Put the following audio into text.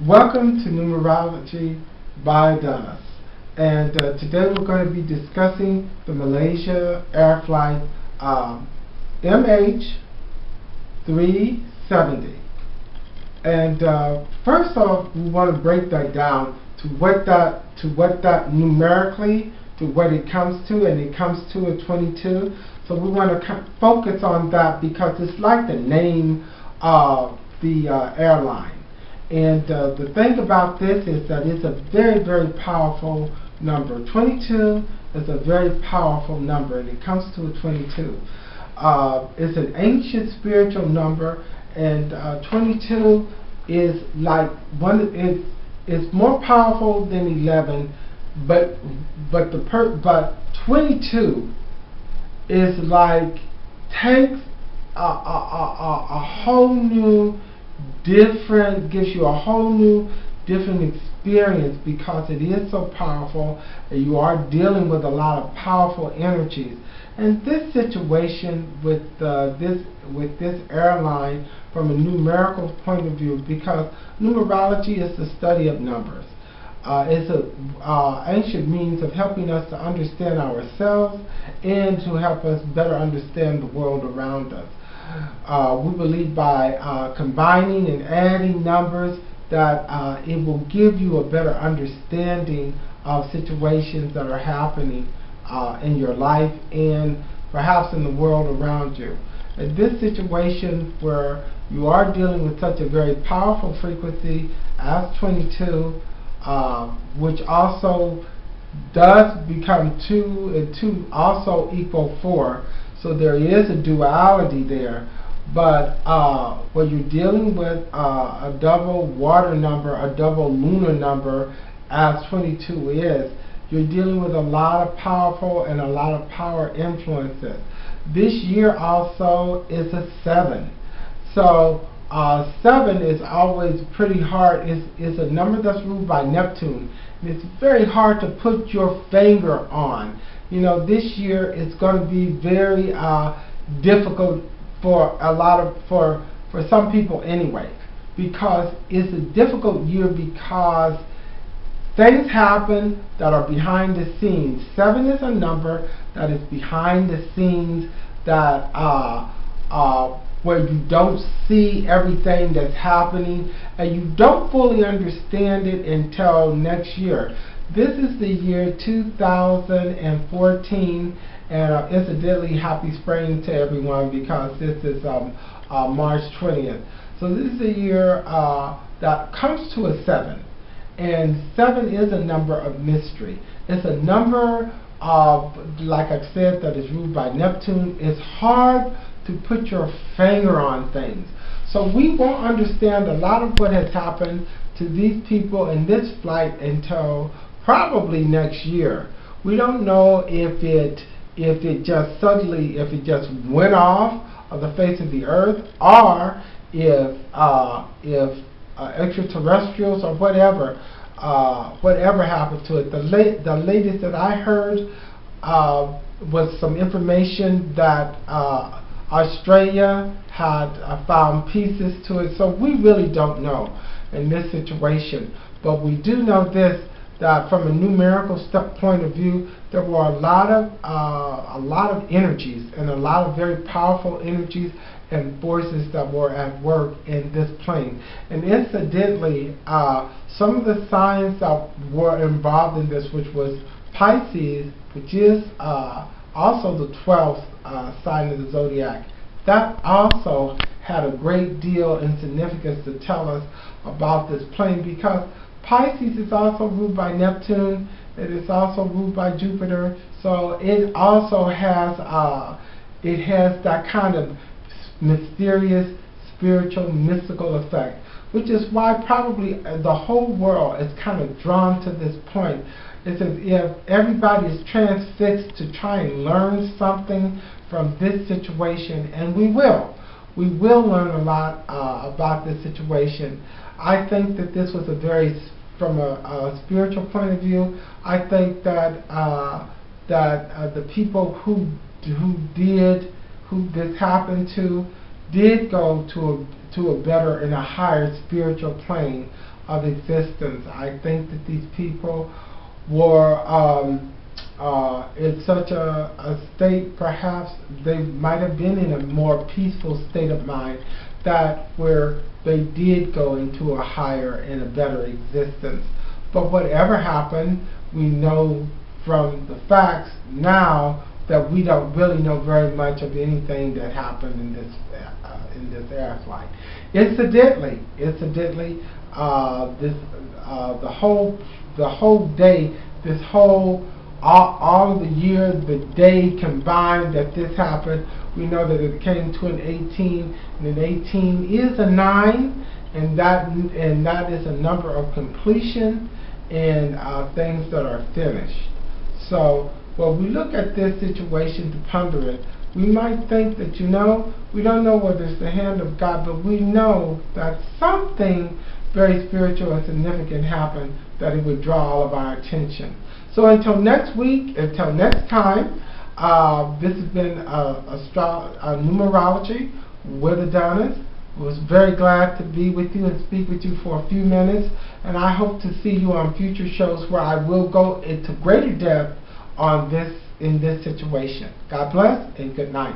Welcome to Numerology by Adonis. And today we're going to be discussing the Malaysia Air Flight MH370. And first off, we want to break that down to what that numerically, to what it comes to, and it comes to a 22. So we want to focus on that because it's like the name of the airline. And the thing about this is that it's a very, very powerful number. 22 is a very powerful number, and it comes to a 22. It's an ancient spiritual number, and 22 is like it's more powerful than 11, but 22 is like takes a whole new gives you a whole new different experience because it is so powerful and you are dealing with a lot of powerful energies. And this situation with this airline from a numerical point of view, because numerology is the study of numbers. It's an ancient means of helping us to understand ourselves and to help us better understand the world around us. We believe by combining and adding numbers that it will give you a better understanding of situations that are happening in your life and perhaps in the world around you. In this situation where you are dealing with such a very powerful frequency as 22, which also does become 2, and 2 also equal 4. So there is a duality there, but when you're dealing with a double water number, a double lunar number, as 22 is, you're dealing with a lot of powerful and a lot of power influences. This year also is a 7. So 7 is always pretty hard. It's a number that's ruled by Neptune, and it's very hard to put your finger on. You know, this year it's going to be very difficult for for some people anyway, because it's a difficult year because things happen that are behind the scenes. 7 is a number that is behind the scenes, that where you don't see everything that's happening and you don't fully understand it until next year. This is the year 2014, and incidentally, happy spring to everyone because this is March 20th. So this is a year that comes to a 7, and 7 is a number of mystery. It's a number of, like I said, that is ruled by Neptune. It's hard to put your finger on things. So we won't understand a lot of what has happened to these people in this flight until probably next year. We don't know if it just went off of the face of the earth, or if extraterrestrials or whatever happened to it. The latest that I heard was some information that Australia had found pieces to it. So we really don't know in this situation, but we do know this, that from a numerical point of view, there were a lot of energies and a lot of very powerful energies and forces that were at work in this plane. And incidentally, some of the signs that were involved in this, which was Pisces, which is also the 12th sign of the zodiac, that also had a great deal in significance to tell us about this plane, because Pisces is also ruled by Neptune. It is also ruled by Jupiter. So it also has that kind of mysterious, spiritual, mystical effect, which is why probably the whole world is kind of drawn to this point. It's as if everybody is transfixed to try and learn something from this situation, and we will. We will learn a lot about this situation. I think that this was from a spiritual point of view, I think that the people who this happened to, did go to a better and a higher spiritual plane. of existence. I think that these people were in such a state, perhaps they might have been in a more peaceful state of mind, that where they did go into a higher and a better existence. But whatever happened, we know from the facts now that we don't really know very much of anything that happened in this air flight. Incidentally, the whole day, this whole all of the years, the day combined that this happened, we know that it came to an 18, and an 18 is a 9, and that is a number of completion and things that are finished. So when we look at this situation to ponder it, we might think that, we don't know whether it's the hand of God, but we know that something very spiritual and significant happened, that it would draw all of our attention. So until next week, until next time, this has been Numerology with Adonis. I was very glad to be with you and speak with you for a few minutes, and I hope to see you on future shows where I will go into greater depth on this, in this situation. God bless and good night.